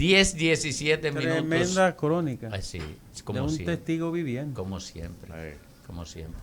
10-17 minutos. Tremenda crónica. Así, De como un siempre. testigo viviente. Como siempre. Como siempre.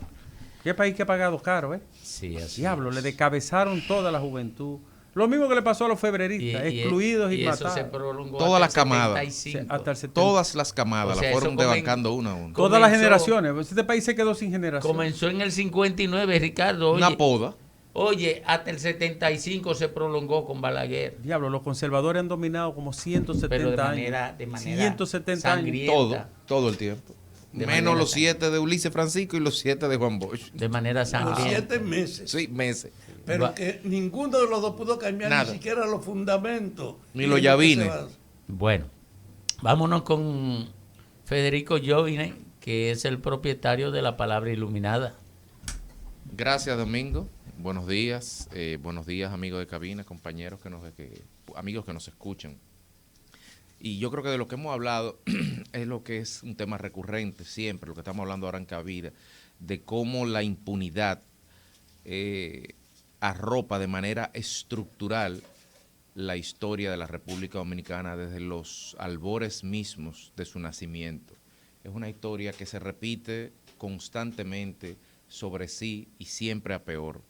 Qué país que ha pagado caro, ¿eh? Sí, así Diablo, es. le descabezaron toda la juventud. Lo mismo que le pasó a los febreristas, excluidos y eso se matados. prolongó Todas las hasta el camadas. 75. Hasta el 70. Todas las camadas O sea, las fueron eso debancando una a una. Todas las comenzó- generaciones. Este país se quedó sin generación. Comenzó en el 59, Ricardo. Una poda. Oye, hasta el 75 se prolongó con Balaguer. Diablo, los conservadores han dominado como 170 Pero de años. manera 170 años. sangrienta. Todo el tiempo. De Menos manera los 7 de Ulises Francisco y los 7 de Juan Bosch. De manera Por sangrienta. 7 meses. Sí, meses. Pero que ninguno de los dos pudo cambiar Nada. ni siquiera los fundamentos. Ni Y los en lo que llavines. se va. Bueno, vámonos con Federico Jovine, que es el propietario de la Palabra Iluminada. Gracias, Domingo. Buenos días. Buenos días, amigos de cabina, compañeros amigos que nos escuchan. Y yo creo que de lo que hemos hablado es lo que es un tema recurrente siempre, lo que estamos hablando ahora en cabina, de cómo la impunidad arropa de manera estructural la historia de la República Dominicana desde los albores mismos de su nacimiento. Es una historia que se repite constantemente sobre sí y siempre a peor.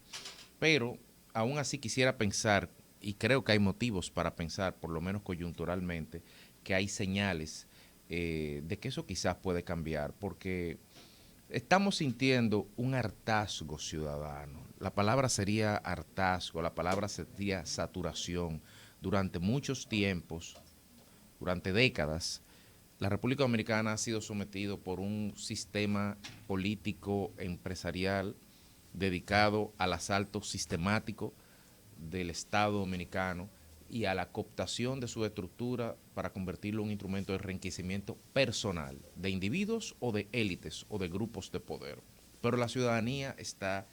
Pero aún así quisiera pensar, y creo que hay motivos para pensar, por lo menos coyunturalmente, que hay señales de que eso quizás puede cambiar, porque estamos sintiendo un hartazgo ciudadano. La palabra sería hartazgo, la palabra sería saturación. Durante muchos tiempos, durante décadas, la República Dominicana ha sido sometido por un sistema político empresarial dedicado al asalto sistemático del Estado dominicano y a la cooptación de su estructura para convertirlo en un instrumento de enriquecimiento personal de individuos o de élites o de grupos de poder. Pero la ciudadanía está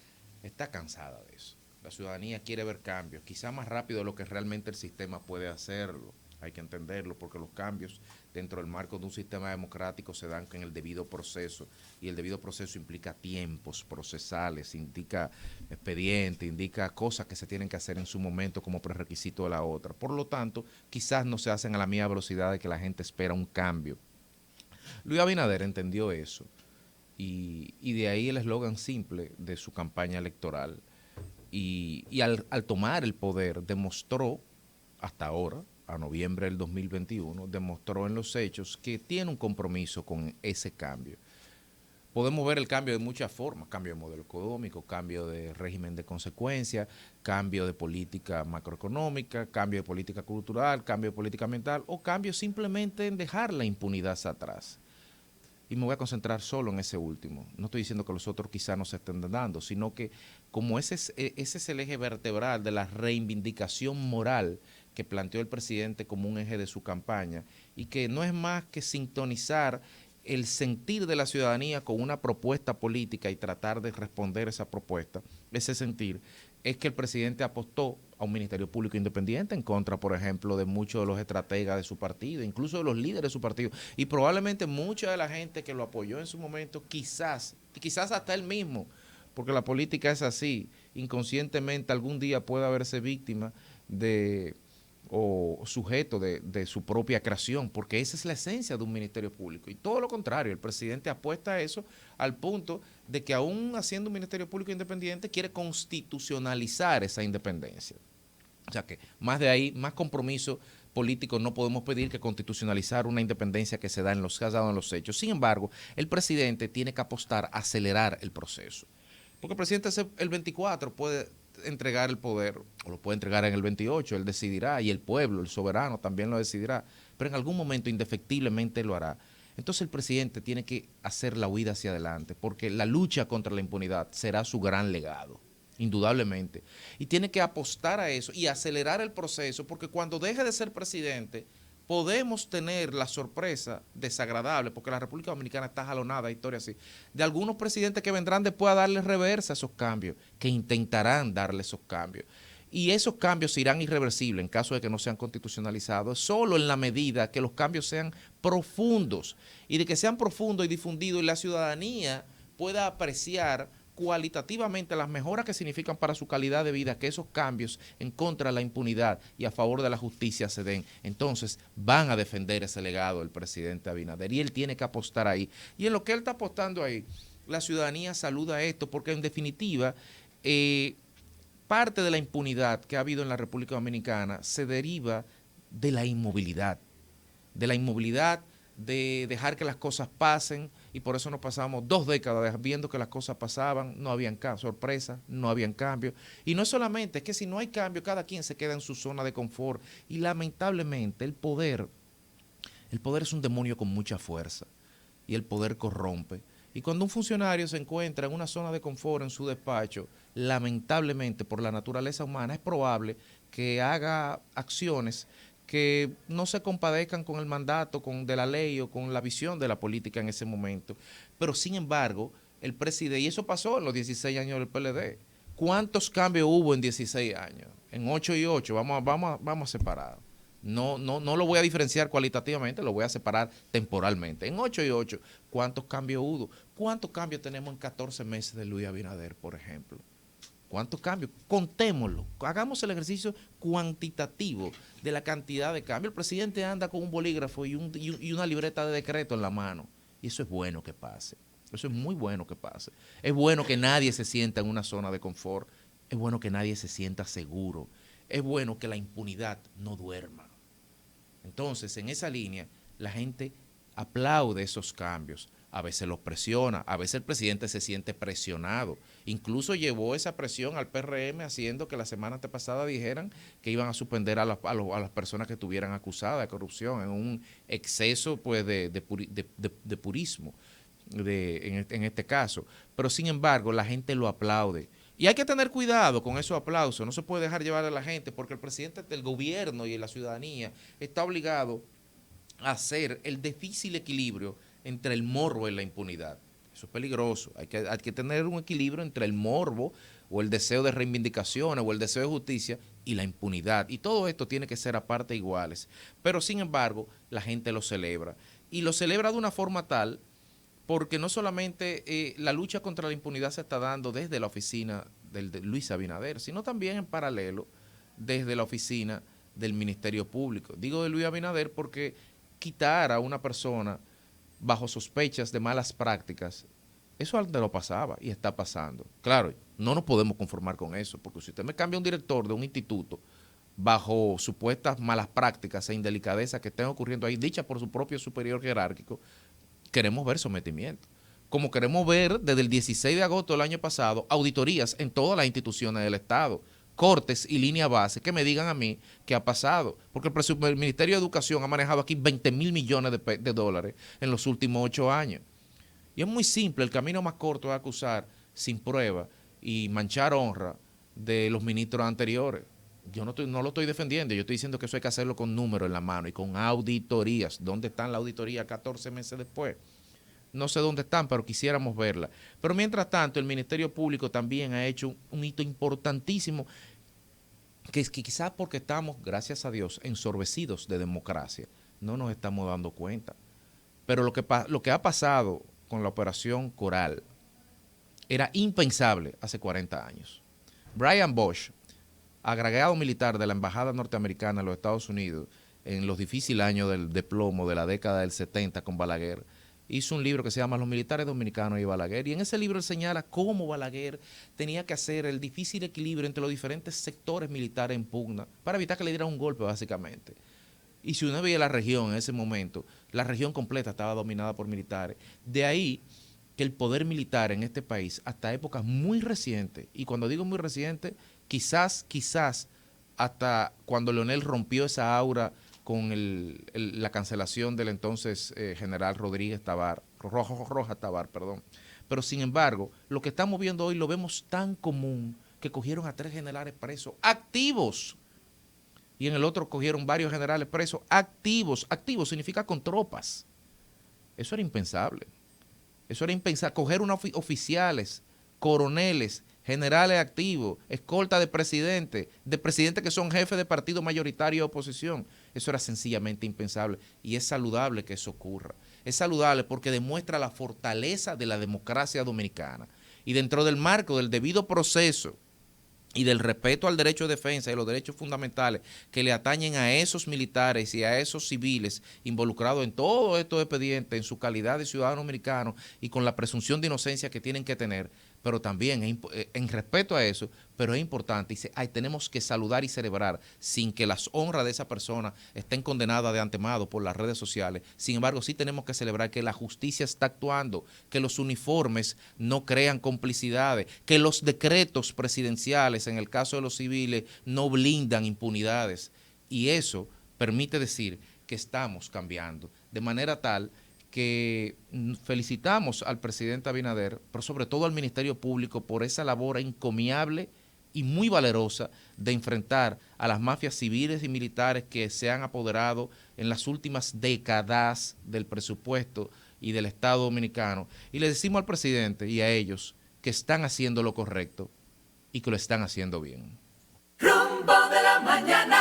cansada de eso. La ciudadanía quiere ver cambios, quizá más rápido de lo que realmente el sistema puede hacerlo. Hay que entenderlo porque los cambios dentro del marco de un sistema democrático se dan en el debido proceso y el debido proceso implica tiempos procesales, indica expediente, indica cosas que se tienen que hacer en su momento como prerequisito de la otra. Por lo tanto, quizás no se hacen a la misma velocidad de que la gente espera un cambio. Luis Abinader entendió eso y de ahí el eslogan simple de su campaña electoral y al tomar el poder demostró hasta ahora, a noviembre del 2021, demostró en los hechos que tiene un compromiso con ese cambio. Podemos ver el cambio de muchas formas, cambio de modelo económico, cambio de régimen de consecuencia, cambio de política macroeconómica, cambio de política cultural, cambio de política ambiental o cambio simplemente en dejar la impunidad atrás. Y me voy a concentrar solo en ese último. No estoy diciendo que los otros quizás no se estén dando, sino que como ese es el eje vertebral de la reivindicación moral que planteó el presidente como un eje de su campaña y que no es más que sintonizar el sentir de la ciudadanía con una propuesta política y tratar de responder esa propuesta, ese sentir, es que el presidente apostó a un Ministerio Público Independiente en contra, por ejemplo, de muchos de los estrategas de su partido, incluso de los líderes de su partido, y probablemente mucha de la gente que lo apoyó en su momento, quizás hasta él mismo, porque la política es así, inconscientemente algún día puede haberse víctima o sujeto de su propia creación, porque esa es la esencia de un ministerio público. Y todo lo contrario, el presidente apuesta a eso al punto de que aún haciendo un ministerio público independiente quiere constitucionalizar esa independencia. O sea que más de ahí, más compromiso político no podemos pedir que constitucionalizar una independencia que se da se ha dado en los hechos. Sin embargo, el presidente tiene que apostar a acelerar el proceso. Porque el presidente el 24 puede entregar el poder, o lo puede entregar en el 28, él decidirá, y el pueblo, el soberano, también lo decidirá, pero en algún momento indefectiblemente lo hará. Entonces el presidente tiene que hacer la huida hacia adelante, porque la lucha contra la impunidad será su gran legado, indudablemente, y tiene que apostar a eso y acelerar el proceso, porque cuando deje de ser presidente, podemos tener la sorpresa desagradable, porque la República Dominicana está jalonada, historia así, de algunos presidentes que vendrán después a darle reversa a esos cambios, que intentarán darle esos cambios. Y esos cambios irán irreversibles en caso de que no sean constitucionalizados, solo en la medida que los cambios sean profundos, y de que sean profundos y difundidos y la ciudadanía pueda apreciar cualitativamente las mejoras que significan para su calidad de vida, que esos cambios en contra de la impunidad y a favor de la justicia se den. Entonces van a defender ese legado del presidente Abinader y él tiene que apostar ahí. Y en lo que él está apostando ahí, la ciudadanía saluda esto porque en definitiva parte de la impunidad que ha habido en la República Dominicana se deriva de la inmovilidad, de dejar que las cosas pasen, y por eso nos pasamos 2 décadas viendo que las cosas pasaban, no habían sorpresas, no habían cambios. Y no es solamente, es que si no hay cambio, cada quien se queda en su zona de confort. Y lamentablemente el poder es un demonio con mucha fuerza, y el poder corrompe. Y cuando un funcionario se encuentra en una zona de confort en su despacho, lamentablemente por la naturaleza humana es probable que haga acciones que no se compadezcan con el mandato de la ley o con la visión de la política en ese momento. Pero sin embargo, el presidente, y eso pasó en los 16 años del PLD, ¿cuántos cambios hubo en 16 años? En 8 y 8, vamos a separar. No lo voy a diferenciar cualitativamente, lo voy a separar temporalmente. En 8 y 8, ¿cuántos cambios hubo? ¿Cuántos cambios tenemos en 14 meses de Luis Abinader, por ejemplo? ¿Cuántos cambios? Contémoslo. Hagamos el ejercicio cuantitativo de la cantidad de cambios. El presidente anda con un bolígrafo y una libreta de decreto en la mano. Y eso es bueno que pase. Eso es muy bueno que pase. Es bueno que nadie se sienta en una zona de confort. Es bueno que nadie se sienta seguro. Es bueno que la impunidad no duerma. Entonces, en esa línea, la gente aplaude esos cambios. A veces los presiona, a veces el presidente se siente presionado. Incluso llevó esa presión al PRM haciendo que la semana antepasada dijeran que iban a suspender a las personas que estuvieran acusadas de corrupción en un exceso pues, de purismo en este caso. Pero sin embargo, la gente lo aplaude. Y hay que tener cuidado con esos aplausos. No se puede dejar llevar a la gente porque el presidente del gobierno y la ciudadanía está obligado a hacer el difícil equilibrio entre el morbo y la impunidad. Eso es peligroso. Hay que tener un equilibrio entre el morbo o el deseo de reivindicaciones o el deseo de justicia y la impunidad. Y todo esto tiene que ser a partes iguales. Pero sin embargo, la gente lo celebra. Y lo celebra de una forma tal porque no solamente la lucha contra la impunidad se está dando desde la oficina de Luis Abinader, sino también en paralelo desde la oficina del Ministerio Público. Digo de Luis Abinader porque quitar a una persona bajo sospechas de malas prácticas, eso antes lo pasaba y está pasando. Claro, no nos podemos conformar con eso, porque si usted me cambia un director de un instituto bajo supuestas malas prácticas e indelicadezas que estén ocurriendo ahí, dichas por su propio superior jerárquico, queremos ver sometimiento. Como queremos ver desde el 16 de agosto del año pasado, auditorías en todas las instituciones del Estado, cortes y línea base que me digan a mí qué ha pasado. Porque el Ministerio de Educación ha manejado aquí 20.000 millones de dólares en los últimos 8 años. Y es muy simple, el camino más corto es acusar sin prueba y manchar honra de los ministros anteriores. Yo no lo estoy defendiendo, yo estoy diciendo que eso hay que hacerlo con números en la mano y con auditorías. ¿Dónde están las auditorías 14 meses después? No sé dónde están, pero quisiéramos verla. Pero mientras tanto, el Ministerio Público también ha hecho un hito importantísimo, que es que quizás porque estamos, gracias a Dios, ensorbecidos de democracia, no nos estamos dando cuenta. Pero lo que ha pasado con la operación Coral era impensable hace 40 años. Brian Bosch, agregado militar de la Embajada Norteamericana en los Estados Unidos, en los difíciles años del desplomo de la década del 70 con Balaguer, hizo un libro que se llama Los militares dominicanos y Balaguer, y en ese libro él señala cómo Balaguer tenía que hacer el difícil equilibrio entre los diferentes sectores militares en pugna para evitar que le dieran un golpe, básicamente. Y si uno veía la región en ese momento, la región completa estaba dominada por militares. De ahí que el poder militar en este país, hasta épocas muy recientes, y cuando digo muy recientes, quizás hasta cuando Leonel rompió esa aura con la cancelación del entonces general Rodríguez Rojas Tabar. Pero sin embargo, lo que estamos viendo hoy lo vemos tan común que cogieron a 3 generales presos activos y en el otro cogieron varios generales presos activos. Activos significa con tropas. Eso era impensable. Coger unos oficiales, coroneles, generales activos, escolta de presidentes que son jefes de partido mayoritario de oposición. Eso era sencillamente impensable y es saludable que eso ocurra. Es saludable porque demuestra la fortaleza de la democracia dominicana y dentro del marco del debido proceso y del respeto al derecho de defensa y los derechos fundamentales que le atañen a esos militares y a esos civiles involucrados en todos estos expedientes en su calidad de ciudadanos americanos y con la presunción de inocencia que tienen que tener, pero también en respeto a eso, pero es importante, tenemos que saludar y celebrar sin que las honras de esa persona estén condenadas de antemano por las redes sociales. Sin embargo, sí tenemos que celebrar que la justicia está actuando, que los uniformes no crean complicidades, que los decretos presidenciales, en el caso de los civiles, no blindan impunidades. Y eso permite decir que estamos cambiando, de manera tal que felicitamos al presidente Abinader, pero sobre todo al Ministerio Público por esa labor encomiable y muy valerosa de enfrentar a las mafias civiles y militares que se han apoderado en las últimas décadas del presupuesto y del Estado dominicano. Y le decimos al presidente y a ellos que están haciendo lo correcto y que lo están haciendo bien. Rumbo de la mañana.